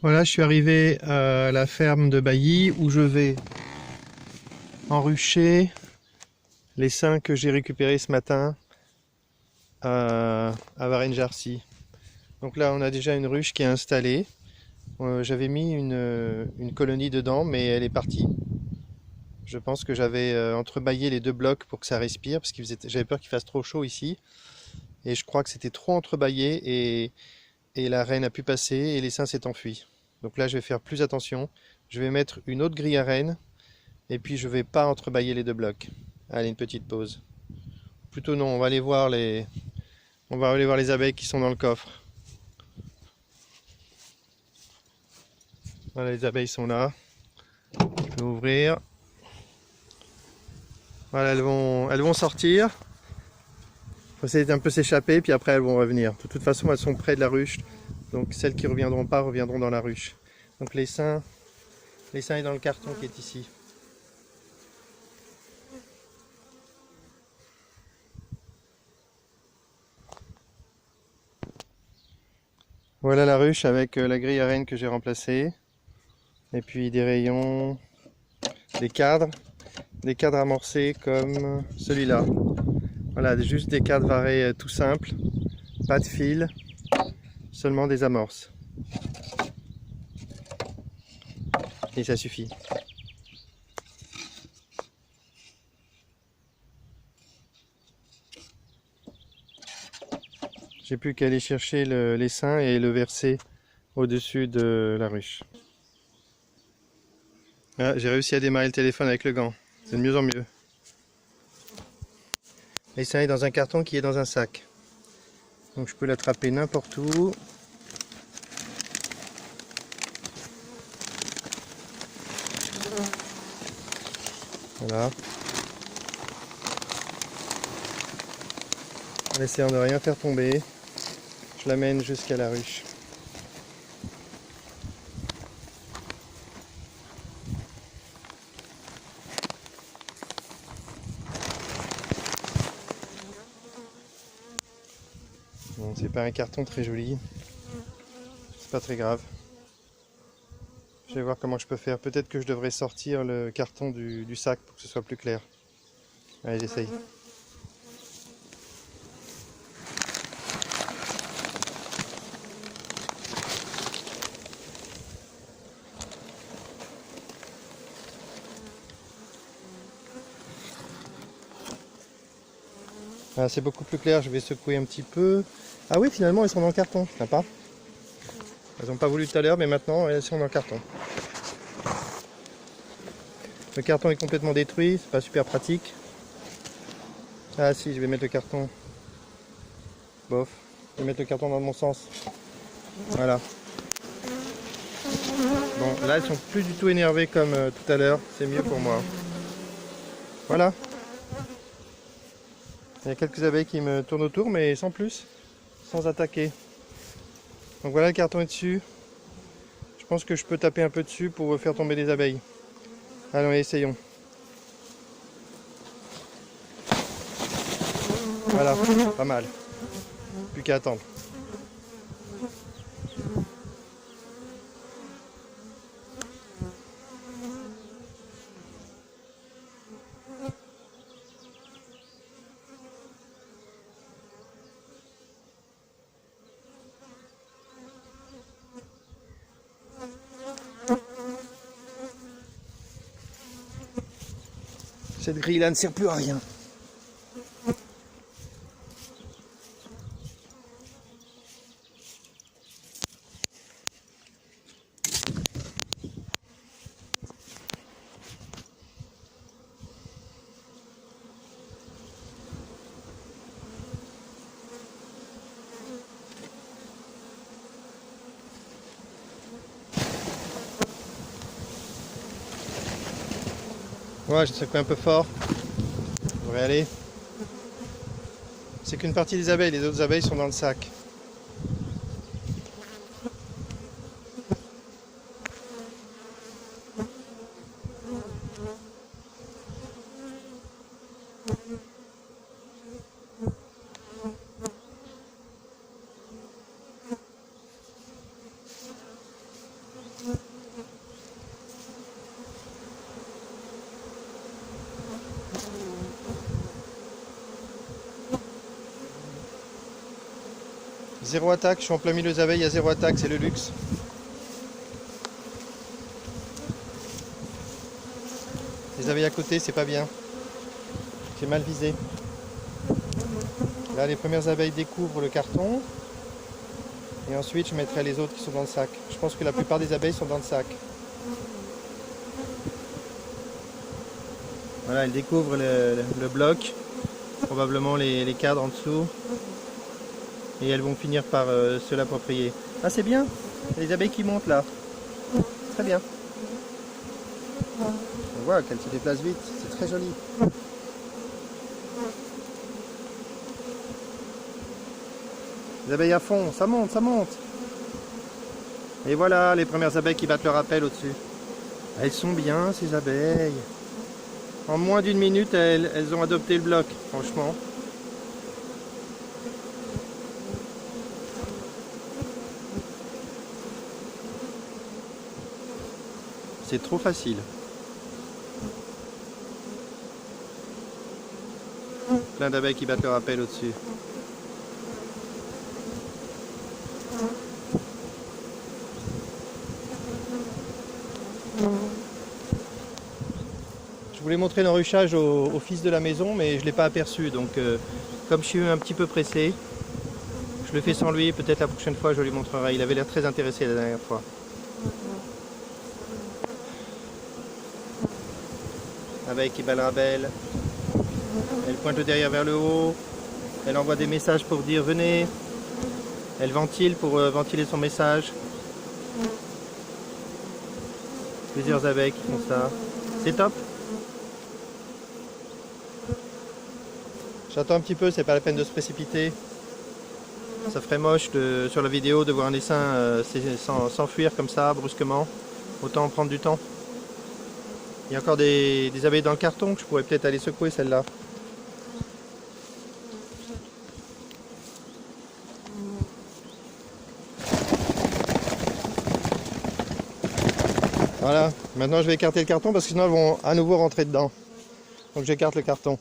Voilà, je suis arrivé à la ferme de Bailly où je vais enrucher les 5 que j'ai récupérés ce matin à Varennes-Jarcy. Donc là, on a déjà une ruche qui est installée. J'avais mis une colonie dedans, mais elle est partie. Je pense que j'avais entrebâillé les deux blocs pour que ça respire, parce que j'avais peur qu'il fasse trop chaud ici. Et je crois que c'était trop entrebâillé et la reine a pu passer et l'essaim s'est enfui. Donc là, je vais faire plus attention. Je vais mettre une autre grille à reine et puis je vais pas entrebâiller les deux blocs. Allez, une petite pause. Plutôt non, on va aller voir les abeilles qui sont dans le coffre. Voilà, les abeilles sont là. Je vais ouvrir. Voilà, elles vont sortir. Il faut essayer d'un peu s'échapper, puis après elles vont revenir. De toute façon, elles sont près de la ruche. Donc celles qui ne reviendront pas reviendront dans la ruche. Donc l'essaim est dans le carton qui est ici. Voilà la ruche avec la grille à reine que j'ai remplacée. Et puis des rayons, des cadres amorcés comme celui-là. Voilà, juste des cadres varés tout simples, pas de fil, seulement des amorces. Et ça suffit. J'ai plus qu'à aller chercher l'essaim et le verser au-dessus de la ruche. Ah, j'ai réussi à démarrer le téléphone avec le gant. C'est de mieux en mieux. L'essaim est dans un carton qui est dans un sac. Donc je peux l'attraper n'importe où. Voilà. En essayant de ne rien faire tomber, je l'amène jusqu'à la ruche. Bon, c'est pas un carton très joli. C'est pas très grave. Je vais voir comment je peux faire. Peut-être que je devrais sortir le carton du sac pour que ce soit plus clair. Allez, j'essaye. Ah, c'est beaucoup plus clair, je vais secouer un petit peu. Ah oui, finalement, elles sont dans le carton, sympa. Elles n'ont pas voulu tout à l'heure, mais maintenant, elles sont dans le carton. Le carton est complètement détruit, c'est pas super pratique. Ah si, je vais mettre le carton. Bof, je vais mettre le carton dans le bon sens. Voilà. Bon, là, elles sont plus du tout énervées comme tout à l'heure, c'est mieux pour moi. Voilà. Il y a quelques abeilles qui me tournent autour, mais sans plus, sans attaquer. Donc voilà, le carton est dessus. Je pense que je peux taper un peu dessus pour faire tomber les abeilles. Allons, essayons. Voilà, pas mal. Plus qu'à attendre. Cette grille-là ne sert plus à rien. Ouais, j'ai secoué un peu fort. Ça devrait aller. C'est qu'une partie des abeilles, les autres abeilles sont dans le sac. Zéro attaque, je suis en plein milieu des abeilles, il y a zéro attaque, c'est le luxe. Les abeilles à côté, c'est pas bien. J'ai mal visé. Là, les premières abeilles découvrent le carton. Et ensuite, je mettrai les autres qui sont dans le sac. Je pense que la plupart des abeilles sont dans le sac. Voilà, elles découvrent le bloc. Probablement les cadres en dessous. Et elles vont finir par se l'approprier. Ah, c'est bien. Les abeilles qui montent là. Très bien. On voit qu'elles se déplacent vite. C'est très joli. Les abeilles à fond, ça monte, ça monte. Et voilà les premières abeilles qui battent leur appel au-dessus. Elles sont bien ces abeilles. En moins d'une minute, elles ont adopté le bloc, franchement. C'est trop facile. Plein d'abeilles qui battent leur appel au-dessus. Je voulais montrer l'enruchage au fils de la maison, mais je ne l'ai pas aperçu. Donc, comme je suis un petit peu pressé, je le fais sans lui. Peut-être la prochaine fois, je lui montrerai. Il avait l'air très intéressé la dernière fois. Abeille qui bat la belle. Elle pointe le derrière vers le haut. Elle envoie des messages pour dire venez. Elle ventile pour ventiler son message. Plusieurs abeilles qui font ça. C'est top. J'attends un petit peu, c'est pas la peine de se précipiter. Ça ferait moche sur la vidéo de voir un essaim s'enfuir comme ça, brusquement. Autant prendre du temps. Il y a encore des abeilles dans le carton que je pourrais peut-être aller secouer celle-là. Voilà, maintenant je vais écarter le carton parce que sinon elles vont à nouveau rentrer dedans. Donc j'écarte le carton.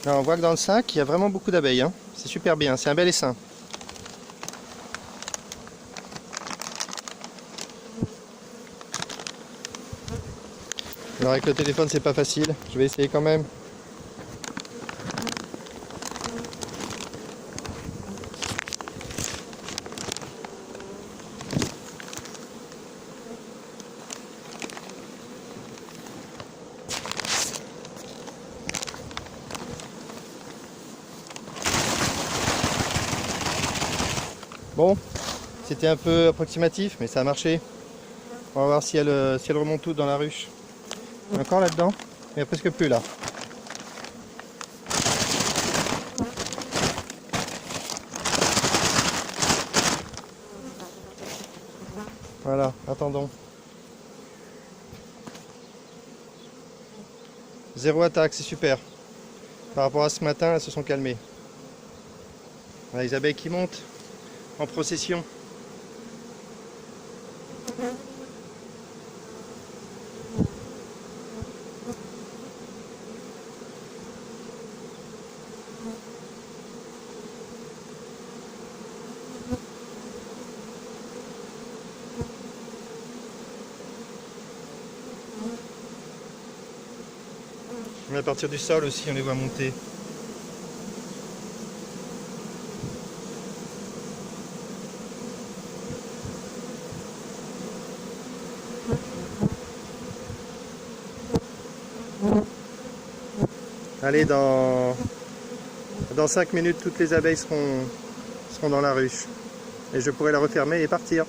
Là, on voit que dans le sac, il y a vraiment beaucoup d'abeilles. Hein. C'est super bien, c'est un bel essaim. Alors avec le téléphone, c'est pas facile. Je vais essayer quand même. Bon, c'était un peu approximatif, mais ça a marché. On va voir si elle remonte toutes dans la ruche. Il y en a encore là-dedans, mais il n'y a presque plus là. Voilà, attendons. Zéro attaque, c'est super. Par rapport à ce matin, elles se sont calmées. Voilà, les abeilles qui montent en procession. Mais à partir du sol aussi, on les voit monter. Allez, dans 5 minutes, toutes les abeilles seront dans la ruche. Et je pourrai la refermer et partir.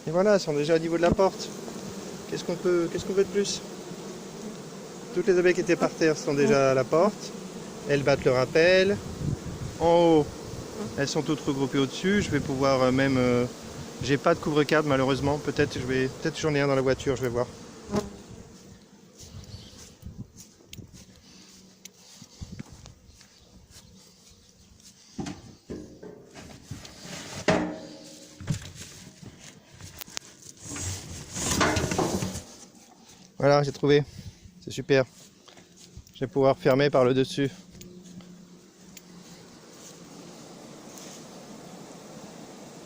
Et voilà, elles sont déjà au niveau de la porte. Qu'est-ce qu'on veut de plus? Toutes les abeilles qui étaient par terre sont déjà à la porte. Elles battent le rappel. En haut, elles sont toutes regroupées au-dessus. Je vais pouvoir même... j'ai pas de couvre-cadre malheureusement. Peut-être j'en ai un dans la voiture, je vais voir. Voilà, j'ai trouvé. C'est super. Je vais pouvoir fermer par le dessus.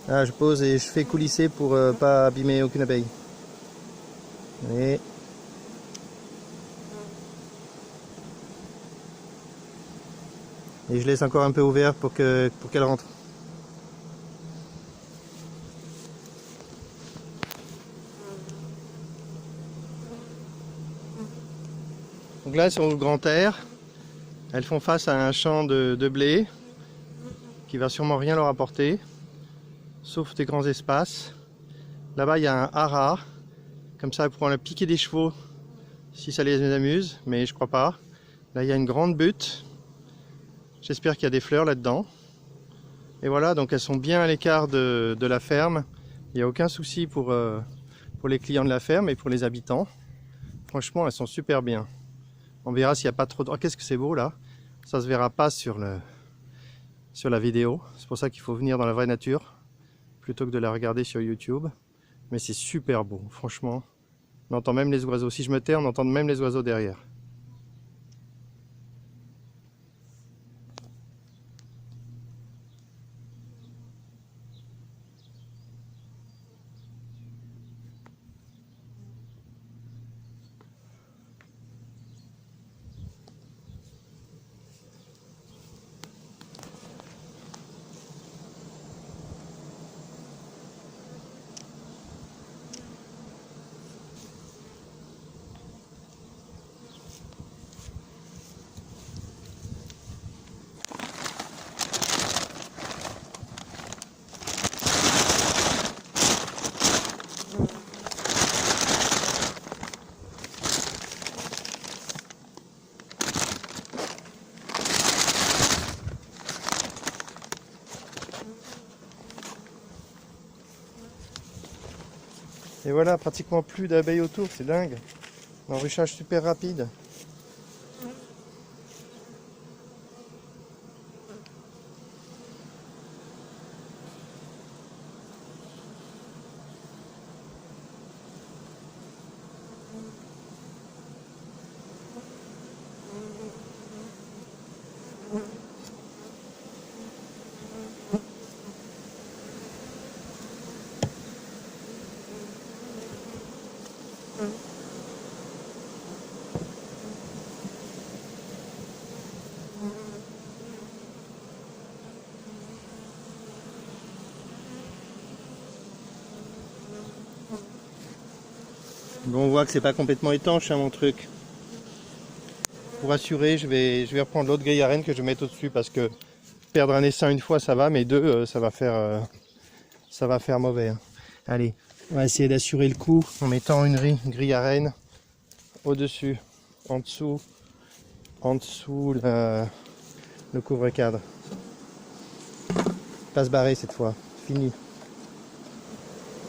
Là, je pose et je fais coulisser pour pas abîmer aucune abeille. Et je laisse encore un peu ouvert pour qu'elle rentre. Donc là, elles sont au grand air. Elles font face à un champ de blé qui va sûrement rien leur apporter, sauf des grands espaces. Là-bas, il y a un haras. Comme ça, elles pourront piquer des chevaux si ça les amuse, mais je crois pas. Là, il y a une grande butte. J'espère qu'il y a des fleurs là-dedans. Et voilà, donc elles sont bien à l'écart de la ferme. Il n'y a aucun souci pour les clients de la ferme et pour les habitants. Franchement, elles sont super bien. On verra s'il n'y a pas trop de... Oh, qu'est-ce que c'est beau là! Ça se verra pas sur la vidéo. C'est pour ça qu'il faut venir dans la vraie nature plutôt que de la regarder sur YouTube. Mais c'est super beau, franchement. On entend même les oiseaux. Si je me tais, on entend même les oiseaux derrière. Et voilà, pratiquement plus d'abeilles autour, c'est dingue. Un ruchage super rapide. Bon, on voit que c'est pas complètement étanche hein, mon truc. Pour assurer, je vais reprendre l'autre grille à reine que je vais mettre au-dessus parce que perdre un essaim une fois ça va, mais deux ça va faire mauvais. Hein. Allez, on va essayer d'assurer le coup en mettant une grille à reine au-dessus, en dessous le couvre-cadre. Pas se barrer cette fois, fini.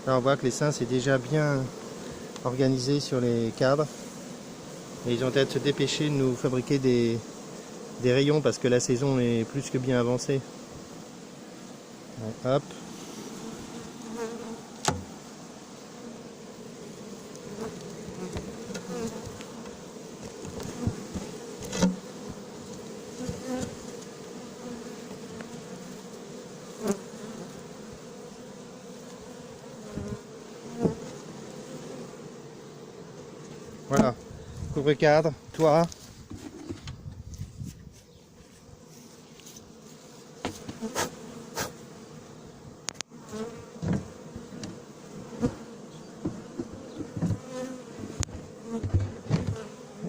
Là on voit que l'essaim c'est déjà bien organisé sur les cadres. Et ils ont peut-être se dépêcher de nous fabriquer des rayons parce que la saison est plus que bien avancée. Ouais, hop. Voilà, couvre-cadre, toit.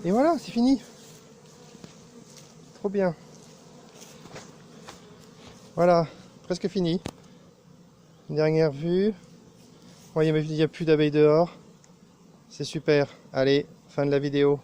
Et voilà, c'est fini. Trop bien. Voilà, presque fini. Une dernière vue. Bon, il n'y a plus d'abeilles dehors. C'est super. Allez, fin de la vidéo.